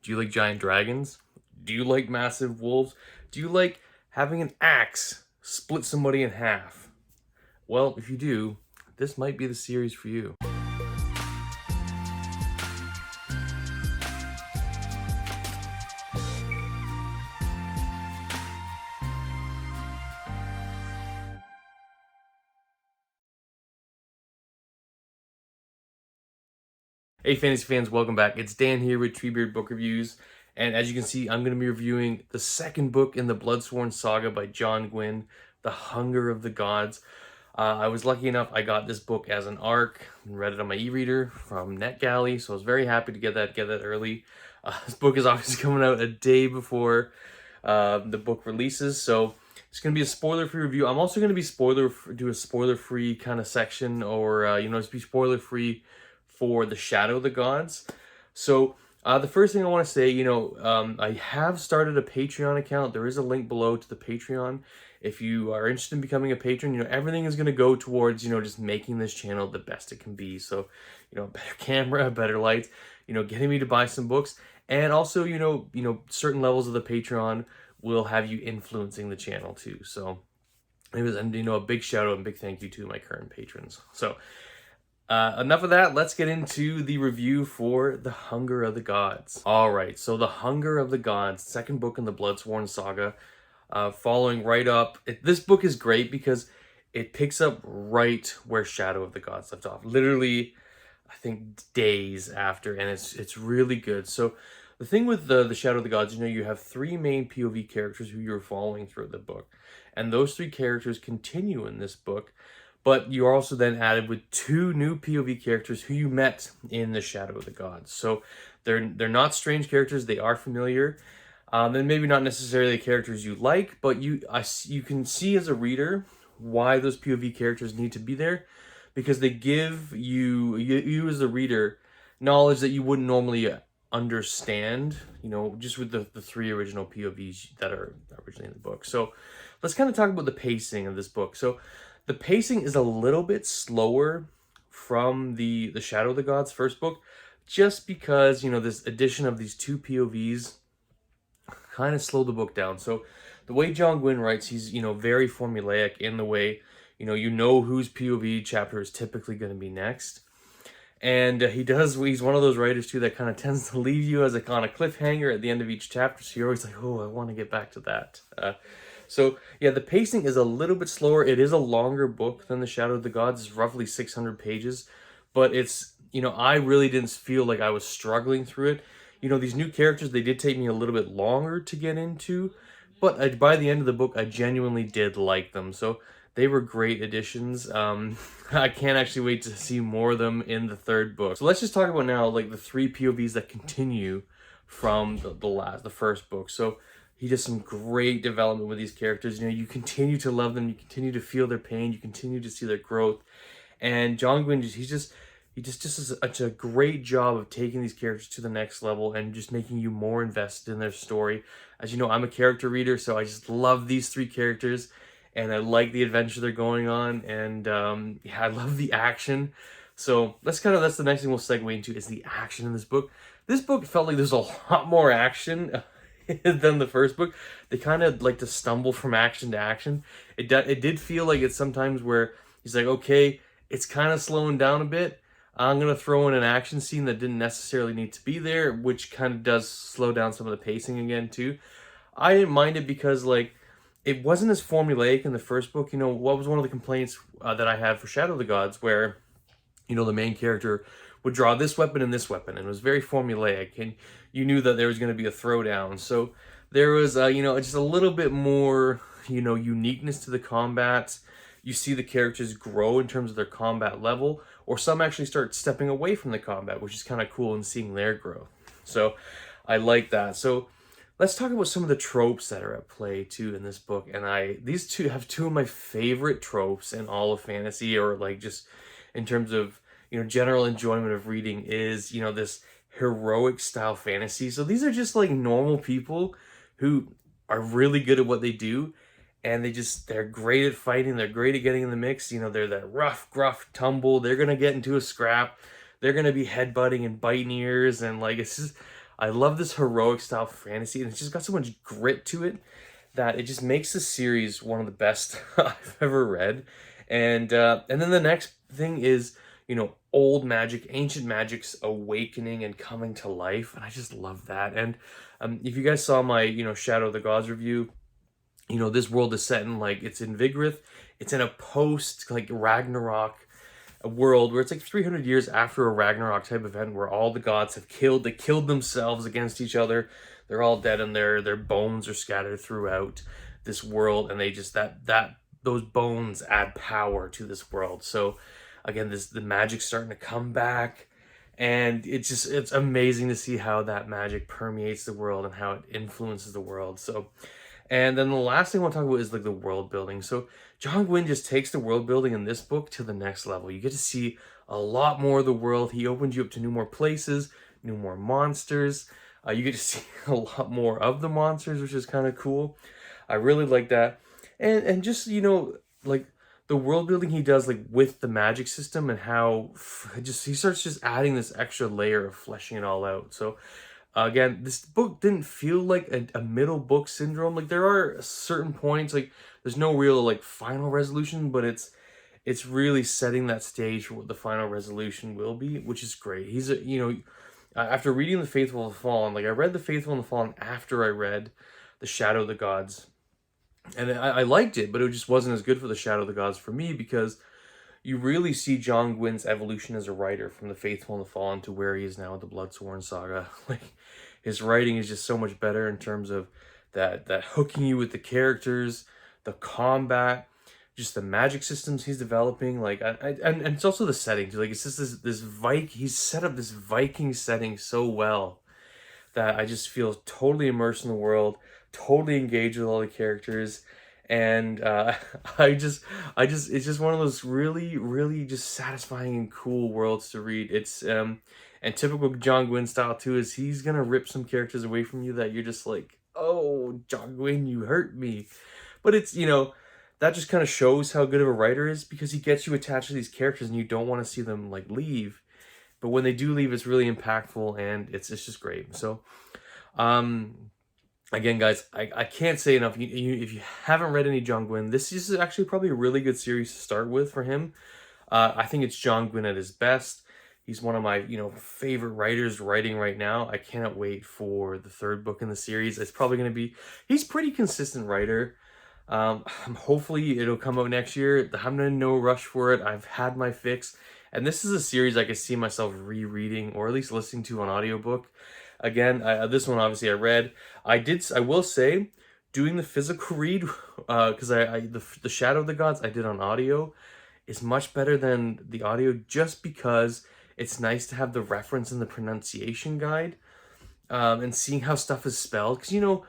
Do you like giant dragons? Do you like massive wolves? Do you like having an axe split somebody in half? Well, if you do, this might be the series for you. Hey fantasy fans, welcome back. It's Dan here with Treebeard Book Reviews, and as you can see, I'm going to be reviewing the second book in the Bloodsworn Saga by John Gwynne, The Hunger of the Gods. I was lucky enough, I got this book as an ARC and read it on my e-reader from NetGalley, so I was very happy to get that early. This book is obviously coming out a day before the book releases, so it's going to be a spoiler-free review. I'm also going to be do a spoiler-free kind of section, or just be spoiler-free for the Shadow of the Gods. So the first thing I want to say, I have started a Patreon account. There is a link below to the Patreon. If you are interested in becoming a patron, everything is going to go towards, just making this channel the best it can be. So, better camera, better lights, getting me to buy some books. And also, certain levels of the Patreon will have you influencing the channel too. So, a big shout out and big thank you to my current patrons. So, enough of that, let's get into the review for The Hunger of the Gods. Alright, so The Hunger of the Gods, second book in the Bloodsworn Saga, following right up. This book is great because it picks up right where Shadow of the Gods left off. Literally, I think days after, and it's really good. So the thing with the Shadow of the Gods, you have three main POV characters who you're following through the book. And those three characters continue in this book. But you're also then added with two new POV characters who you met in the Shadow of the Gods. So they're not strange characters; they are familiar. And maybe not necessarily characters you like, but you can see as a reader why those POV characters need to be there, because they give you as the reader knowledge that you wouldn't normally understand. Just with the three original POVs that are originally in the book. So let's kind of talk about the pacing of this book. So the pacing is a little bit slower from the Shadow of the Gods first book, just because, this addition of these two POVs kind of slowed the book down. So the way John Gwynne writes, he's, very formulaic in the way, whose POV chapter is typically going to be next. And he's one of those writers too that kind of tends to leave you on a cliffhanger at the end of each chapter. So you're always like, oh, I want to get back to that. So, yeah, the pacing is a little bit slower. It is a longer book than The Shadow of the Gods. It's roughly 600 pages. But it's, I really didn't feel like I was struggling through it. These new characters, they did take me a little bit longer to get into. But by the end of the book, I genuinely did like them. So they were great additions. I can't actually wait to see more of them in the third book. So let's just talk about now, the three POVs that continue from the first book. So he does some great development with these characters. You continue to love them. You continue to feel their pain. You continue to see their growth. And John Gwynne, he just does such a great job of taking these characters to the next level and just making you more invested in their story. As you know, I'm a character reader, so I just love these three characters, and I like the adventure they're going on. And I love the action. So that's the next thing we'll segue into, is the action in this book. This book felt like there's a lot more action than the first book. They kind of like to stumble from action to action. It did feel like it's sometimes where he's like, okay, it's kind of slowing down a bit. I'm going to throw in an action scene that didn't necessarily need to be there, which kind of does slow down some of the pacing again too. I didn't mind it because it wasn't as formulaic in the first book. What was one of the complaints that I had for Shadow of the Gods, where, the main character would draw this weapon and this weapon, and it was very formulaic, and you knew that there was going to be a throwdown. So there was, just a little bit more, uniqueness to the combat. You see the characters grow in terms of their combat level, or some actually start stepping away from the combat, which is kind of cool, and seeing their growth. So I like that. So let's talk about some of the tropes that are at play too in this book. And these two have two of my favorite tropes in all of fantasy, or just in terms of, general enjoyment of reading, is, this heroic style fantasy. So these are just normal people who are really good at what they do, and they're great at fighting. They're great at getting in the mix. They're that rough, gruff tumble. They're going to get into a scrap. They're going to be headbutting and biting ears. And it's just, I love this heroic style fantasy, and it's just got so much grit to it that it just makes the series one of the best I've ever read. And then the next thing is, you know, old magic, ancient magic's awakening and coming to life, and I just love that. And if you guys saw my, you know, Shadow of the Gods review, you know, this world is set in, like, it's in Vigorith. It's in a post, like, Ragnarok world where it's like 300 years after a Ragnarok type event where all the gods have they killed themselves against each other. They're all dead, and their bones are scattered throughout this world, and they just, those bones add power to this world. So again, the magic's starting to come back, and it's amazing to see how that magic permeates the world and how it influences the world. So, and then the last thing I want to talk about is like the world building. So John Gwynne just takes the world building in this book to the next level. You get to see a lot more of the world. He opens you up to new more places, new more monsters. You get to see a lot more of the monsters, which is kind of cool. I really like that. And just, you know, like the world building he does, like with the magic system, and how he starts just adding this extra layer of fleshing it all out. So again, this book didn't feel like a middle book syndrome. Like there are certain points, like there's no real like final resolution, but it's really setting that stage for what the final resolution will be, which is great. He's a, you know, after reading The Faithful and the Fallen, like I read The Faithful and the Fallen after I read The Shadow of the Gods, and I liked it, but it just wasn't as good for The Shadow of the Gods for me, because you really see John Gwynne's evolution as a writer from The Faithful and the Fallen to where he is now with the Bloodsworn Saga. Like his writing is just so much better in terms of that hooking you with the characters, the combat, just the magic systems he's developing. Like and it's also the setting. Like it's just he's set up this Viking setting so well that I just feel totally immersed in the world, totally engaged with all the characters. And it's just one of those really, really just satisfying and cool worlds to read. It's and typical John Gwynne style too is he's gonna rip some characters away from you that you're just like, oh, John Gwynne, you hurt me. But it's, you know, that just kind of shows how good of a writer is, because he gets you attached to these characters and you don't want to see them like leave. But when they do leave, it's really impactful, and it's just great. So again, guys, I can't say enough. If you haven't read any John Gwynne, this is actually probably a really good series to start with for him. I think it's John Gwynne at his best. He's one of my, you know, favorite writers writing right now. I cannot wait for the third book in the series. It's probably going to be, he's pretty consistent writer. Hopefully it'll come out next year. I'm in no rush for it. I've had my fix. And this is a series I could see myself rereading, or at least listening to on audiobook. Again, this one obviously I read. I will say, doing the physical read, because the Shadow of the Gods I did on audio is much better than the audio, just because it's nice to have the reference in the pronunciation guide, and seeing how stuff is spelled. Because, you know,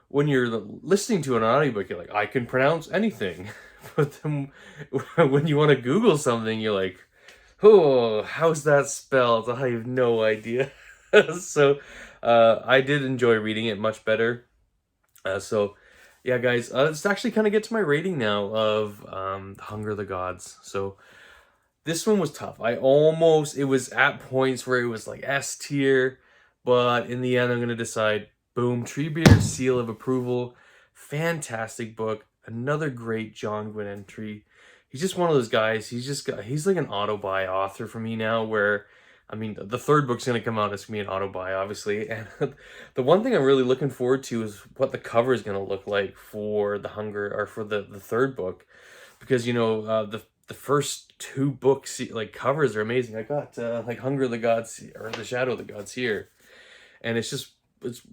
when you're listening to an audiobook, you're like, I can pronounce anything. But then when you want to Google something, you're like, oh, how's that spelled? I have no idea. So I did enjoy reading it much better. So yeah, guys, let's actually kind of get to my rating now of Hunger of the Gods. So this one was tough. It was at points where it was like S tier, but in the end, I'm going to decide, boom, Treebeard, seal of approval. Fantastic book. Another great John Gwynne entry. He's just one of those guys. He's like an auto-buy author for me now, where, I mean, the third book's going to come out. It's going to be an auto-buy, obviously. And the one thing I'm really looking forward to is what the cover is going to look like for the third book. Because, you know, the first two books, like, covers are amazing. I got like Hunger of the Gods or The Shadow of the Gods here, and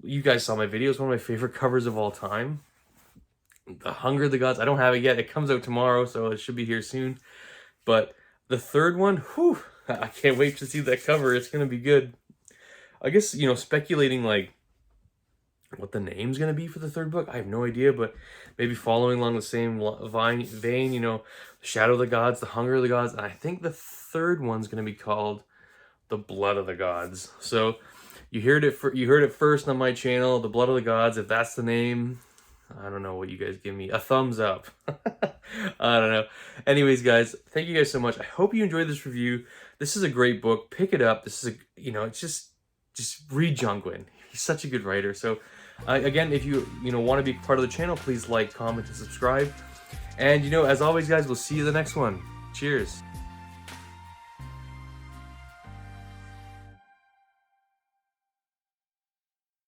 you guys saw my video. It's one of my favorite covers of all time. The Hunger of the Gods, I don't have it yet. It comes out tomorrow, so it should be here soon. But the third one, whew, I can't wait to see that cover. It's gonna be good. I guess, you know, speculating like what the name's gonna be for the third book, I have no idea, but maybe following along the same vein, you know, The Shadow of the Gods, The Hunger of the Gods, and I think the third one's gonna be called The Blood of the Gods. So you heard it first on my channel, The Blood of the Gods. If that's the name, I don't know what you guys give me. A thumbs up. I don't know. Anyways, guys, thank you guys so much. I hope you enjoyed this review. This is a great book. Pick it up. This is you know, it's just read John Gwynne. He's such a good writer. So again, if you want to be part of the channel, please like, comment, and subscribe. And as always, guys, we'll see you the next one. Cheers.